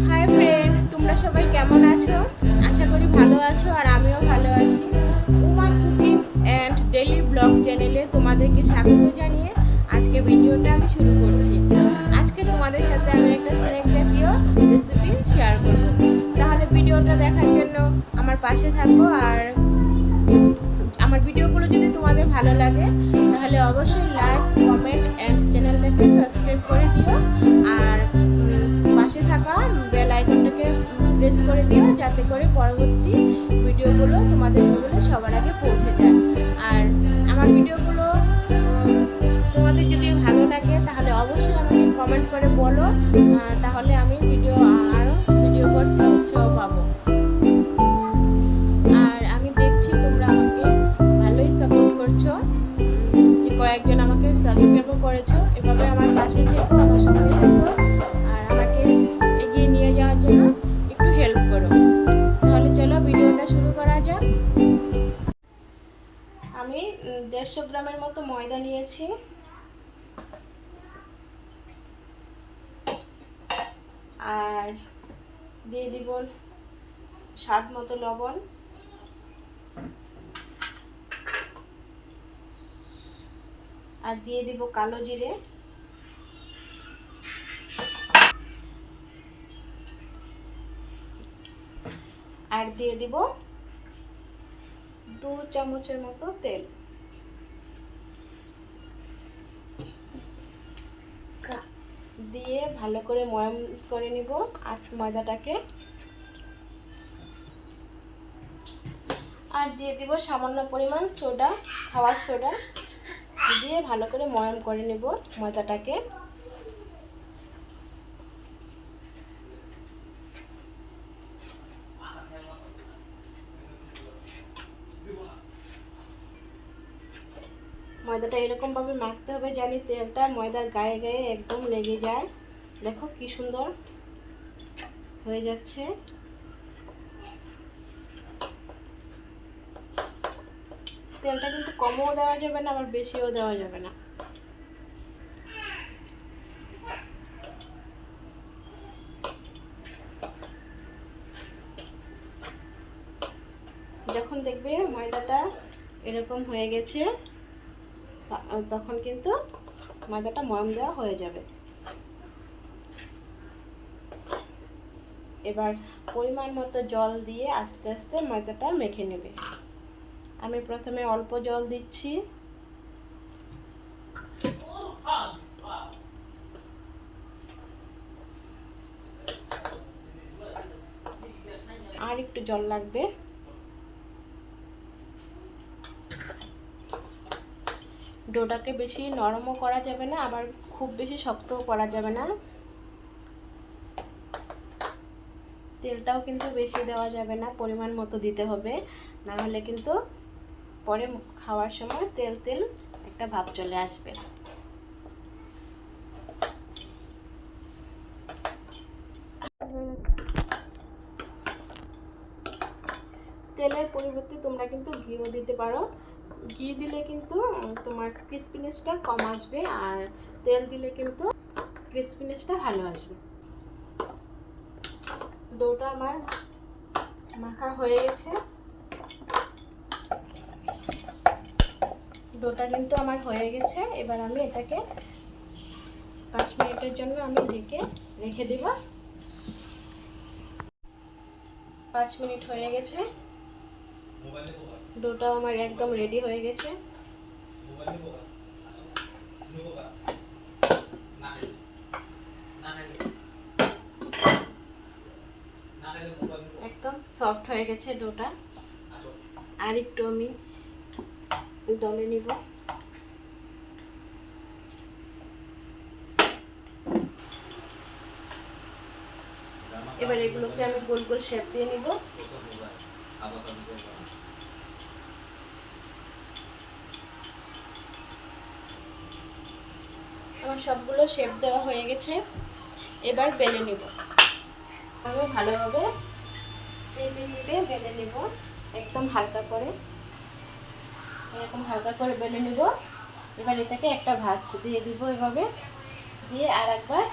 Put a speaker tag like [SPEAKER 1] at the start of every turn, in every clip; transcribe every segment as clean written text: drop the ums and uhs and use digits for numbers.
[SPEAKER 1] Hi friend, তোমরা সবাই কেমন আছো? আশা করি ভালো আছো আর আমিও ভালো আছি। Uma cooking and daily blog চ্যানেলে তোমাদেরকে স্বাগত জানিয়ে আজকে ভিডিওটা আমি শুরু করছি। আজকে তোমাদের সাথে আমি একটা স্ন্যাক জাতীয় রেসিপি শেয়ার করব। তাহলে ভিডিওটা দেখার জন্য আমার পাশে থাকো। আর আমার ভিডিওগুলো যদি তোমাদের ভালো লাগে তাহলে অবশ্যই লাইক, কমেন্ট অ্যান্ড চ্যানেলটাকে সাবস্ক্রাইব করে দিও। আর পাশে থাকা বেল আইকনটাকে প্রেস করে দিও, যাতে করে পরবর্তী ভিডিওগুলো তোমাদের মোবাইলে সবার আগে পৌঁছে যায়। আর আমার ভিডিওগুলো তোমাদের যদি ভালো লাগে তাহলে অবশ্যই আমাকে কমেন্ট করে বলো, তাহলে আমি আরও ভিডিও করতে উৎসাহ পাবো। আর আমি দেখছি তোমরা আমাকে ভালোই সাপোর্ট করছো, যে কয়েকজন আমাকে সাবস্ক্রাইবও করেছো। এভাবে আমার পাশে থেকো, আমার সঙ্গে থেকো আর আমাকে এগিয়ে নিয়ে যাওয়ার জন্য একটু হেল্প করো। তাহলে চলো ভিডিওটা শুরু করা যাক। আমি 150 গ্রামের মতো ময়দা নিয়েছি, আর দিয়ে দিব স্বাদ মতো লবণ, আর দিয়ে দিব কালো জিরে, আর দিয়ে দিব 2 চামচের মতো তেল। দিয়ে ভালো করে ময়াম করে নিব আর ময়দাটাকে, আর দিয়ে দিব সামান্য পরিমাণ সোডা, খাওয়ার সোডা, দিয়ে ভালো করে ময়াম করে নিব ময়দাটাকে। ময়দাটা এরকম ভাবে মাখতে হবে জানি তেলটা ময়দার গায়ে গায়ে একদম লেগে যায়। দেখো কি সুন্দর হয়ে যাচ্ছে। তেলটা কিন্তু কমও দেওয়া যাবে না, আবার বেশিও দেওয়া যাবে না। যখন দেখবে ময়দাটা এরকম হয়ে গেছে তখন কিন্তু ময়দাটা ময়াম দেওয়া হয়ে যাবে। এবার পরিমাণ মতো জল দিয়ে আস্তে আস্তে ময়দাটা মেখে নেবে। আমি প্রথমে অল্প জল দিচ্ছি, আর একটু জল লাগবে। ডোটাকে বেশি নরমও করা যাবে না, আবার খুব বেশি শক্তও করা যাবে না। তেলটাও কিন্তু বেশি দেওয়া যাবে না, পরিমাণ মতো দিতে হবে, না হলে কিন্তু পরে খাওয়ার সময় তেল তেল একটা ভাব চলে আসবে। তেলের পরিবর্তে তোমরা কিন্তু ঘিও দিতে পারো। ঘি দিলে কিন্তু তোমার ক্রিসপিনেসটা কম আসবে, আর তেল দিলে কিন্তু ক্রিসপিনেসটা ভালো আসবে। ডোটা আমার মাখা হয়ে গেছে। ডোটা কিন্তু আমার হয়ে গেছে। এবার আমি এটাকে 5 মিনিটের জন্য আমি ঢেকে রেখে দেব। 5 মিনিট হয়ে গেছে, ডোটা আমার একদম রেডি হয়ে গেছে। একদম সফট হয়ে গেছে ডোটা। আর একটু আমি দমে নিব। এবার এগুলোকে আমি গোল গোল শেপ দিয়ে নিব। আমার সবগুলো শেপ দেওয়া হয়ে গেছে। এবার বেলে নিব। আমি ভালোভাবে চেপে চেপে বেলে নিব, একদম হালকা করে, এরকম হালকা করে বেলে নিব। এবার এটাকে একটা ভাঁজ দিয়ে দিব, এভাবে দিয়ে আর একবার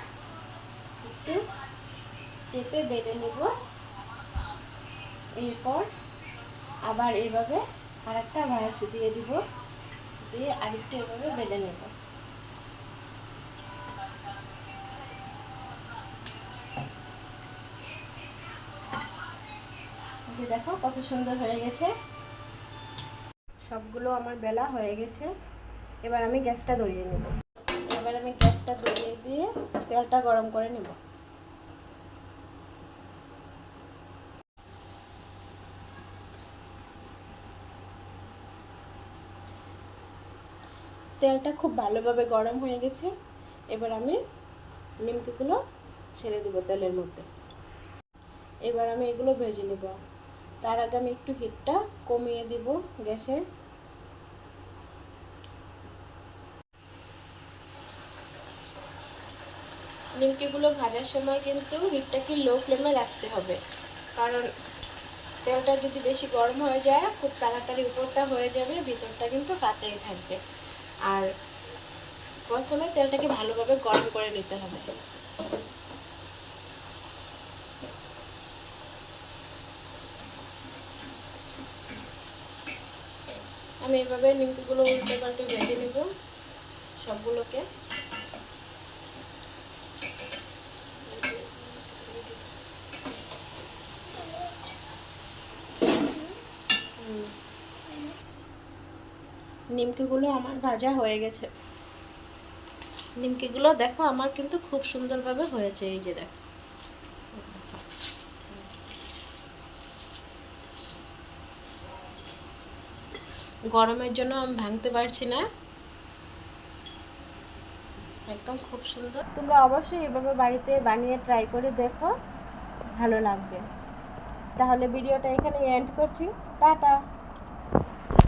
[SPEAKER 1] একটু চেপে বেলে নেব। এরপর আবার এইভাবে আরেকটা ভাঁজ দিয়ে দিব, দিয়ে আরেকটু এভাবে বেলে নেব। যে দেখো কত সুন্দর হয়ে গেছে। সবগুলো আমার বেলা হয়ে গেছে। এবার আমি গ্যাসটা ধরিয়ে নেব। এবার আমি গ্যাসটা ধরিয়ে দিয়ে তেলটা গরম করে নেব। তেলটা খুব ভালোভাবে গরম হয়ে গেছে। এবার আমি নিমকিগুলো ছেড়ে দেব তেলের মধ্যে। এবার আমি এগুলো ভেজে নেব। তার আগে আমি একটু হিটটা কমিয়ে দিব গ্যাসের। নিমকিগুলো ভাজার সময় কিন্তু হিটটাকে লো ফ্লেমে রাখতে হবে, কারণ তেলটা যদি বেশি গরম হয়ে যায় খুব তাড়াতাড়ি উপরটা হয়ে যাবে, ভিতরটা কিন্তু কাঁচাই থাকবে। আর প্রথমে তেলটাকে ভালোভাবে গরম করে নিতে হবে। আমি এভাবে নিমকিগুলো উল্টে পাল্টে ভেজে নেব সবগুলোকে। নিমকিগুলো আমার ভাজা হয়ে গেছে। নিমকিগুলো দেখো আমার কিন্তু খুব সুন্দরভাবে হয়েছে। এই যে দেখো, গরমের জন্য আমি ভাঙতে পারছি না, একদম খুব সুন্দর। তোমরা অবশ্যই এভাবে বাড়িতে বানিয়ে ট্রাই করে দেখো, ভালো লাগবে। তাহলে ভিডিওটা এখানে এন্ড করছি। টাটা।